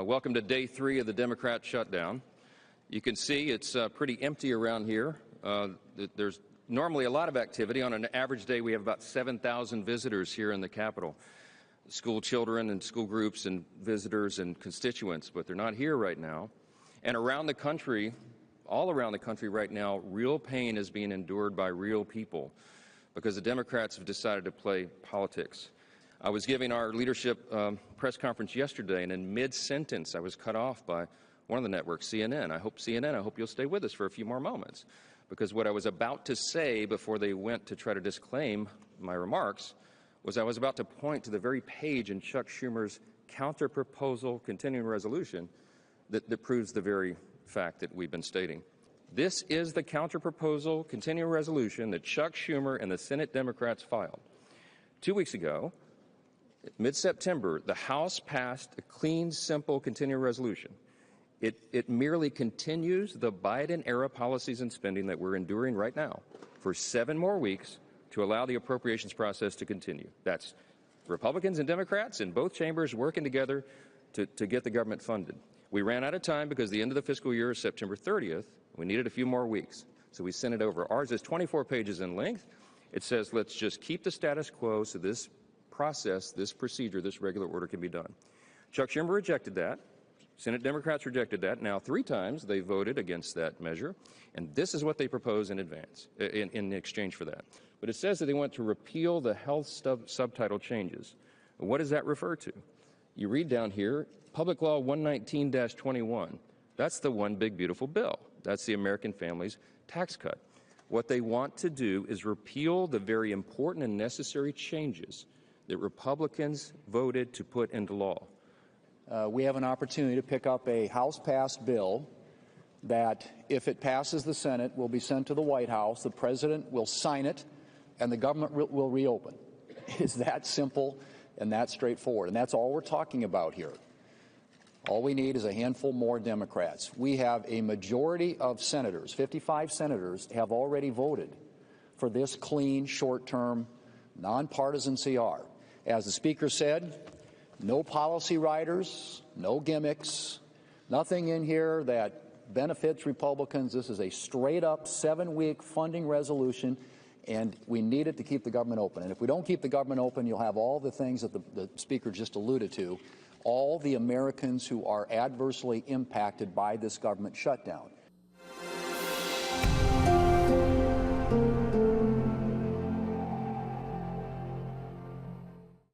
Welcome to day 3 of the Democrat shutdown. You can see it's pretty empty around here. There's normally a lot of activity. On an average day, we have about 7,000 visitors here in the Capitol. School children and school groups and visitors and constituents, but they're not here right now. And around the country, all around the country right now, real pain is being endured by real people because the Democrats have decided to play politics. I was giving our leadership press conference yesterday, and in mid-sentence, I was cut off by one of the networks, CNN. I hope you'll stay with us for a few more moments, because what I was about to say before they went to try to disclaim my remarks was I was about to point to the very page in Chuck Schumer's counter-proposal continuing resolution that proves the very fact that we've been stating. This is the counter-proposal continuing resolution that Chuck Schumer and the Senate Democrats filed. 2 weeks ago, mid-September, the House passed a clean, simple continuing resolution. It merely continues the Biden-era policies and spending that we're enduring right now for 7 more weeks to allow the appropriations process to continue. That's Republicans and Democrats in both chambers working together to get the government funded. We ran out of time because the end of the fiscal year is September 30th. We needed a few more weeks, so we sent it over. Ours is 24 pages in length. It says let's just keep the status quo so this process, this procedure, this regular order can be done. Chuck Schumer rejected that. Senate Democrats rejected that. Now 3 times they voted against that measure, and this is what they propose in advance, in exchange for that. But it says that they want to repeal the health subtitle changes. What does that refer to? You read down here, Public Law 119-21. That's the one big beautiful bill. That's the American Families Tax Cut. What they want to do is repeal the very important and necessary changes that Republicans voted to put into law. We have an opportunity to pick up a House-passed bill that, if it passes the Senate, will be sent to the White House. The President will sign it, and the government will reopen. It's that simple and that straightforward, and that's all we're talking about here. All we need is a handful more Democrats. We have a majority of senators, 55 senators, have already voted for this clean, short-term, nonpartisan CR. As the Speaker said, no policy riders, no gimmicks, nothing in here that benefits Republicans. This is a straight-up 7-week funding resolution, and we need it to keep the government open. And if we don't keep the government open, you'll have all the things that the Speaker just alluded to, all the Americans who are adversely impacted by this government shutdown.